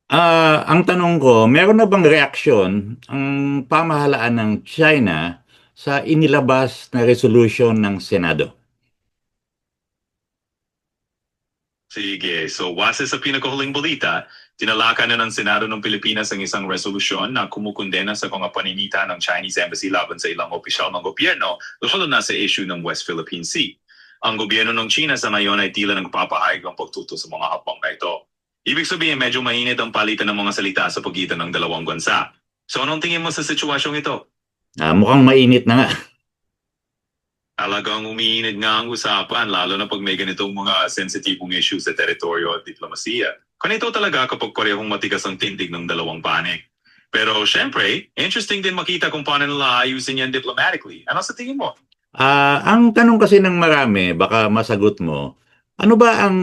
Ang tanong ko, meron na bang reaksyon ang pamahalaan ng China sa inilabas na resolution ng Senado? Sige, so base sa pinakahuling balita, tinalakan na ng Senado ng Pilipinas ang isang resolusyon na kumukondena sa mga paninita ng Chinese Embassy laban sa ilang opisyal ng gobyerno, lalo na sa issue ng West Philippine Sea. Ang gobyerno ng China sa ngayon ay tila nagpapahayag ng pagtuto sa mga hakbang na ito. Ibig sabihin, medyo mainit ang palitan ng mga salita sa pagitan ng dalawang bansa. So anong tingin mo sa sitwasyong ito? Mukhang mainit na nga. Talagang umiinit nga ang usapan, lalo na pag may ganitong mga sensitibong issues sa teritoryo at diplomasiya. Kanito talaga kapag parehong matigas ang tindig ng dalawang panig. Pero syempre, interesting din makita kung paano nila ayusin yan diplomatically. Ano sa tingin mo? Ang tanong kasi ng marami, baka masagot mo, ano ba ang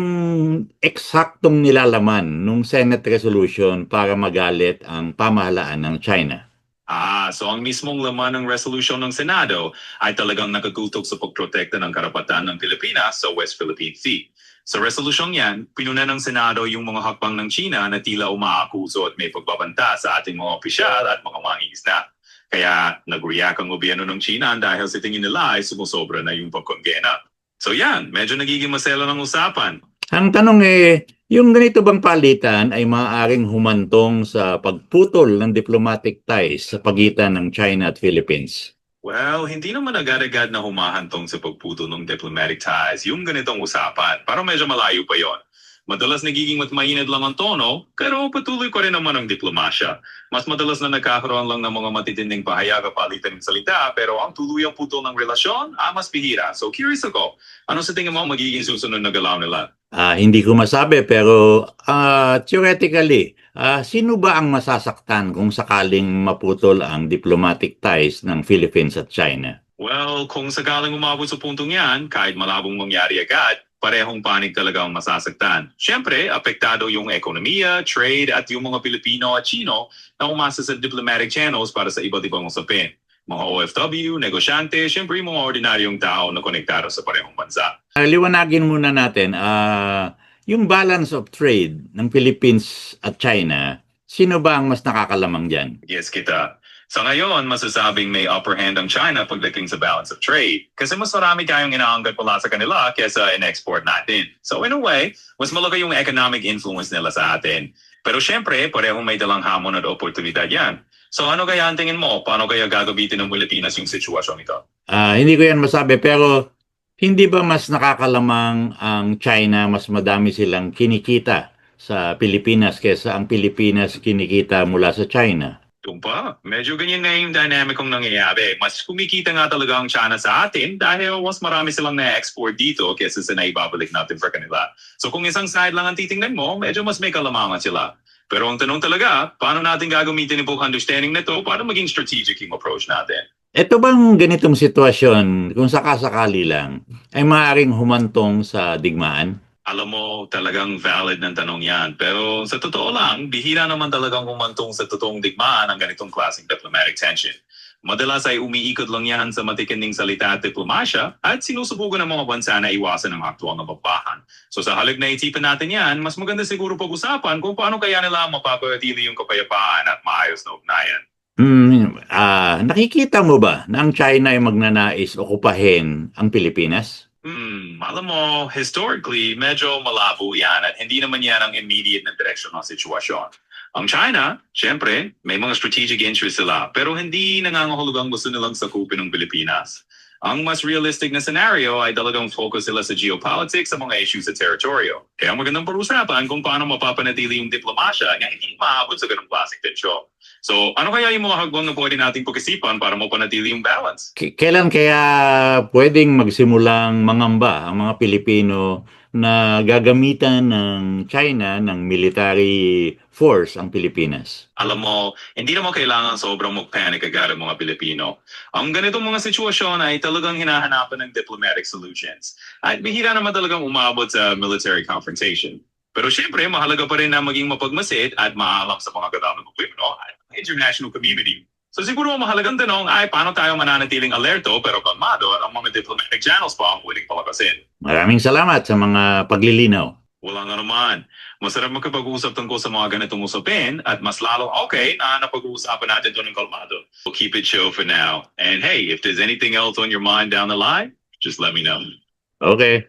eksaktong nilalaman ng Senate resolution para magalit ang pamahalaan ng China? So ang mismong laman ng resolution ng Senado ay talagang nakagutok sa pagprotekta ng karapatan ng Pilipinas sa West Philippine Sea. Sa resolusyong yan, pinuna ng Senado yung mga hakbang ng China na tila umaakuso at may pagbabanta sa ating mga opisyal at mga mangingisda. Kaya nag-react ang gobyerno ng China dahil sa tingin nila ay sumusobra na yung pagkongena. So yan, medyo nagiging masela ng usapan. Ang tanong yung ganito bang palitan ay maaaring humantong sa pagputol ng diplomatic ties sa pagitan ng China at Philippines? Well, hindi naman agad-agad na humahantong sa pagputo ng diplomatic ties yung ganitong usapan. Parang medyo malayo pa yon. Madalas nagiging mas mainit lang ang tono, pero patuloy ko rin naman ang diplomasya. Mas madalas na nagkakaroon lang ng mga matitinding pahayag at palitan ng salita, pero ang tuluyang putol ng relasyon, mas bihira. So curious ako, ano sa tingin mo magiging susunod na galaw nila? Hindi ko masabi pero theoretically, sino ba ang masasaktan kung sakaling maputol ang diplomatic ties ng Philippines at China? Well, kung sakaling umabot sa puntong yan, kahit malabong mangyari agad, parehong panig talaga ang masasaktan. Siyempre, apektado yung ekonomiya, trade at yung mga Pilipino at Chino na umasa sa diplomatic channels para sa iba't ibang usapin. Mga OFW, negosyante, siyempre yung mga ordinaryong tao na konektado sa parehong bansa. Liwanagin muna natin, yung balance of trade ng Philippines at China, sino ba ang mas nakakalamang dyan? Yes, kita. Sa ngayon, masasabing may upper hand ang China pagdating sa balance of trade kasi mas marami tayong inaangkat pala sa kanila kesa in-export natin. So in a way, mas malaki yung economic influence nila sa atin. Pero syempre, parehong may dalang hamon at oportunidad yan. So ano kaya ang tingin mo? Paano kaya gagamitin ng Pilipinas yung sitwasyon ito? Hindi ko yan masabi pero hindi ba mas nakakalamang ang China, mas madami silang kinikita sa Pilipinas kesa ang Pilipinas kinikita mula sa China? Doon pa, medyo ganyan na yung dynamic kong nangyayari. Mas kumikita nga talaga ang China sa atin dahil mas marami silang na-export dito kesa sa naibabalik natin for kanila. So kung isang side lang ang titingnan mo, medyo mas may kalamangan sila. Pero ang tanong talaga, paano natin gagamitin yung book understanding nito para maging strategic yung approach natin? Ito bang ganitong sitwasyon, kung sakasakali lang, ay maaaring humantong sa digmaan? Alam mo, talagang valid ng tanong yan. Pero sa totoo lang, bihira naman talagang humantong sa totoong digmaan ang ganitong klaseng diplomatic tension. Madalas ay umiikot lang yan sa matitinding salita at diplomasya at sinusubukan ng mga bansa na iwasan ang aktual na bagbahan. So sa halip na itipan natin yan, mas maganda siguro pag-usapan kung paano kaya nila mapapanatili yung kapayapaan at maayos na ugnayan. Nakikita mo ba na ang China ay magnanais okupahin ang Pilipinas? Alam mo, historically, medyo malabo yan at hindi naman yan ang immediate na direksyon ng sitwasyon. Ang China, syempre, may mga strategic interests sila pero hindi nangangahulugang gusto nilang sakupin ng Pilipinas. Ang mas realistic na scenario ay talagang focus sila sa geopolitics sa mga issues sa teritoryo. Kaya magandang parusapan kung paano mapapanatili yung diplomasya na hindi maabot sa ganong klaseng tensyon. So, ano kaya yung mga hagbang na pwede nating pag-isipan para mapanatili yung balance? Kailan kaya pwedeng magsimulang mangamba ang mga Pilipino na gagamitan ng China ng military force ang Pilipinas? Alam mo, hindi naman kailangan sobrang mag-panic agad ang mga Pilipino. Ang ganitong mga sitwasyon ay talagang hinahanapan ng diplomatic solutions. At bihira naman talagang umabot sa military confrontation. Pero syempre, mahalaga pa rin na maging mapagmasid at maalam sa mga kadam ng gobyerno at international community. So siguro ang mahalagang tanong ay paano tayo mananatiling alerto pero kalmado at ang mga diplomatic channels pa ang pwedeng palakasin. Maraming salamat sa mga paglilinaw. Wala nga naman. Masarap magkapag-usap tungkol sa mga ganitong usapin at mas lalo okay na napag-uusapan natin ito ng kalmado. We'll keep it chill for now. And hey, if there's anything else on your mind down the line, just let me know. Okay.